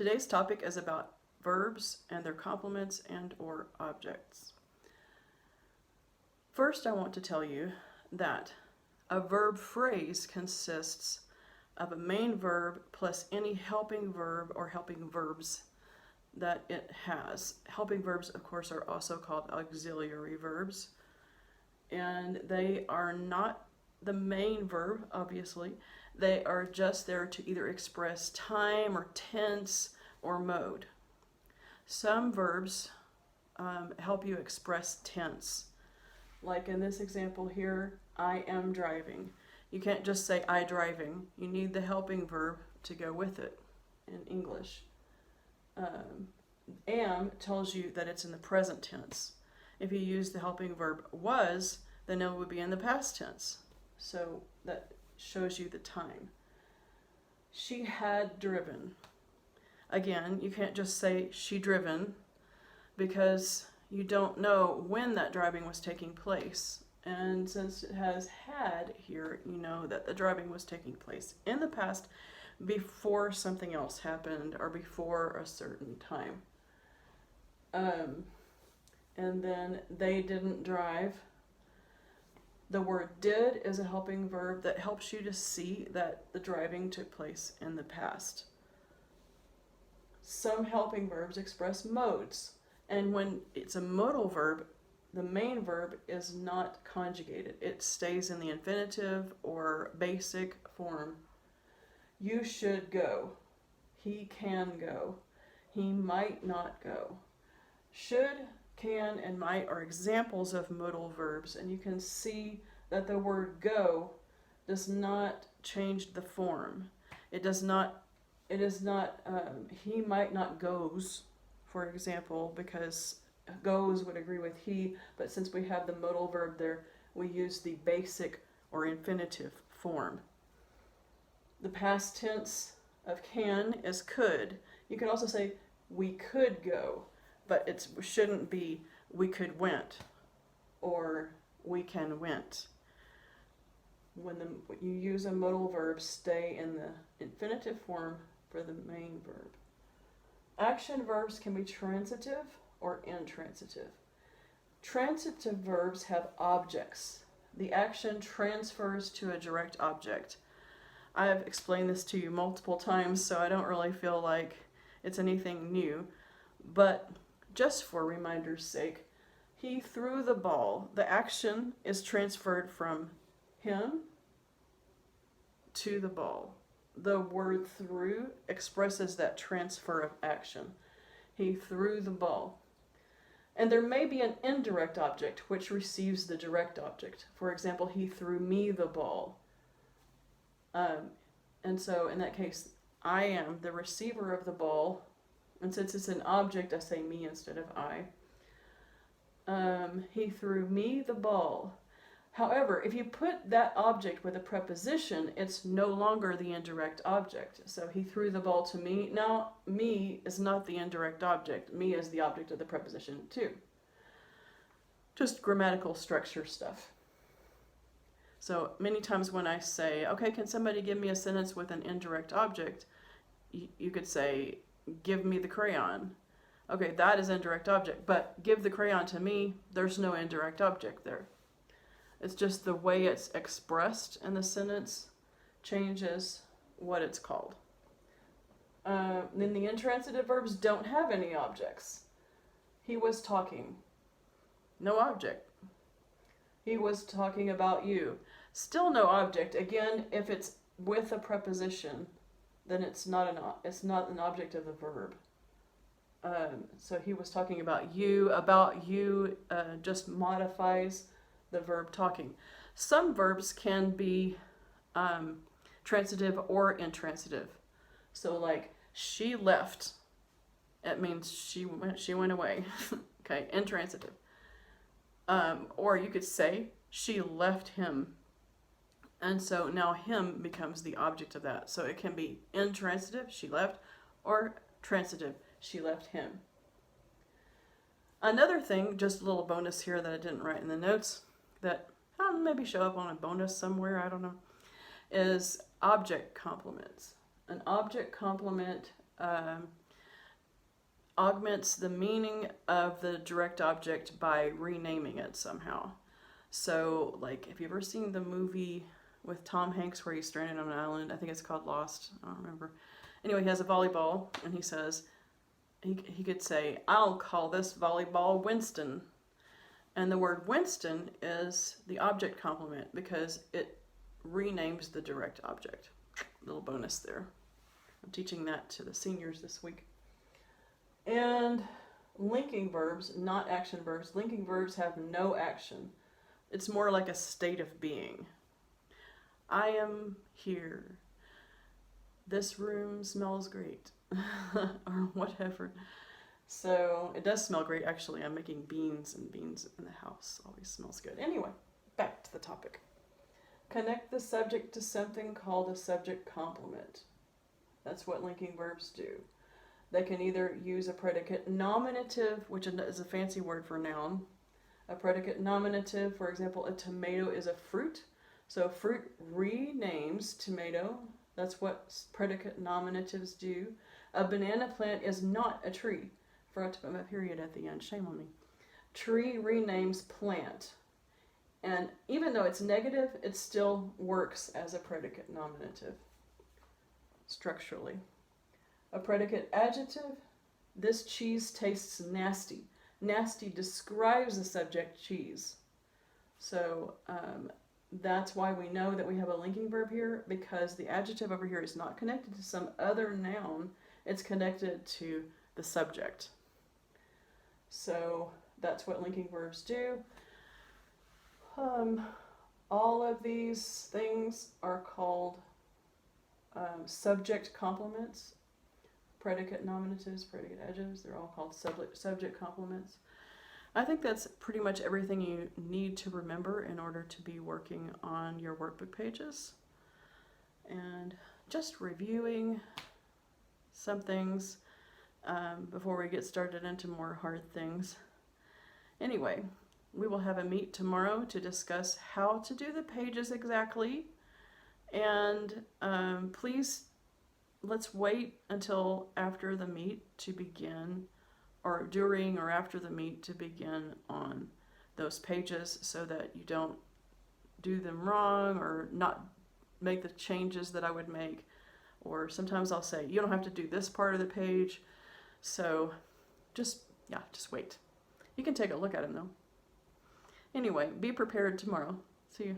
Today's topic is about verbs and their complements and or objects. First, I want to tell you that a verb phrase consists of a main verb plus any helping verb or helping verbs that it has. Helping verbs, of course, are also called auxiliary verbs, and they are not the main verb, obviously. They are just there to either express time or tense or mode. Some verbs help you express tense. Like in this example here, I am driving. You can't just say I driving. You need the helping verb to go with it in English. Am tells you that it's in the present tense. If you use the helping verb was, then it would be in the past tense. So that shows you the time. She had driven. Again, you can't just say she driven because you don't know when that driving was taking place. And since it has had here, you know that the driving was taking place in the past before something else happened or before a certain time. And then they didn't drive. The word did is a helping verb that helps you to see that the driving took place in the past. Some helping verbs express modes, and when it's a modal verb, the main verb is not conjugated. It stays in the infinitive or basic form. You should go. He can go. He might not go. Should, can, and might are examples of modal verbs, and you can see that the word go does not change the form. It is not, he might not goes, for example, because goes would agree with he, but since we have the modal verb there, we use the basic or infinitive form. The past tense of can is could. You can also say we could go, but it shouldn't be we could went or we can went. When you use a modal verb, stay in the infinitive form for the main verb. Action verbs can be transitive or intransitive. Transitive verbs have objects. The action transfers to a direct object. I have explained this to you multiple times, so I don't really feel like it's anything new. But just for reminder's sake, he threw the ball. The action is transferred from him to the ball. The word threw expresses that transfer of action. He threw the ball. And there may be an indirect object which receives the direct object. For example, he threw me the ball. And so in that case, I am the receiver of the ball. And since it's an object, I say me instead of I. He threw me the ball. However, if you put that object with a preposition, it's no longer the indirect object. So he threw the ball to me. Now, me is not the indirect object. Me is the object of the preposition too. Just grammatical structure stuff. So many times when I say, okay, can somebody give me a sentence with an indirect object? You could say, give me the crayon. Okay, that is indirect object, but give the crayon to me, there's no indirect object there. It's just the way it's expressed in the sentence changes what it's called. Then the intransitive verbs don't have any objects. He was talking. No object. He was talking about you. Still no object. Again, if it's with a preposition, then it's not an object of the verb. So he was talking about you just modifies the verb talking. Some verbs can be transitive or intransitive. So like she left, it means she went away. Okay, intransitive. Or you could say she left him. And so now him becomes the object of that. So it can be intransitive, she left, or transitive, she left him. Another thing, just a little bonus here that I didn't write in the notes, that maybe show up on a bonus somewhere, I don't know, is object complements. An object complement augments the meaning of the direct object by renaming it somehow. So, like, have you ever seen the movie with Tom Hanks where he's stranded on an island? I think it's called Lost. I don't remember. Anyway, he has a volleyball, and he says, he could say, I'll call this volleyball Winston. And the word Winston is the object complement because it renames the direct object. Little bonus there. I'm teaching that to the seniors this week. And linking verbs, not action verbs. Linking verbs have no action. It's more like a state of being. I am here. This room smells great. Or whatever. So it does smell great, actually. I'm making beans, and beans in the house always smells good. Anyway, back to the topic. Connect the subject to something called a subject complement. That's what linking verbs do. They can either use a predicate nominative, which is a fancy word for noun. A predicate nominative, for example, a tomato is a fruit. So fruit renames tomato. That's what predicate nominatives do. A banana plant is not a tree. Forgot to put my period at the end. Shame on me. Tree renames plant. And even though it's negative, it still works as a predicate nominative structurally. A predicate adjective, this cheese tastes nasty. Nasty describes the subject cheese. So that's why we know that we have a linking verb here, because the adjective over here is not connected to some other noun. It's connected to the subject. So that's what linking verbs do. All of these things are called subject complements. Predicate nominatives, predicate adjectives, they're all called subject complements. I think that's pretty much everything you need to remember in order to be working on your workbook pages. And just reviewing some things before we get started into more hard things. Anyway, we will have a meet tomorrow to discuss how to do the pages exactly. And please, let's wait until after the meet to begin, or during or after the meet to begin on those pages so that you don't do them wrong or not make the changes that I would make. Or sometimes I'll say, you don't have to do this part of the page. So just wait. You can take a look at them though. Anyway, be prepared tomorrow. See you.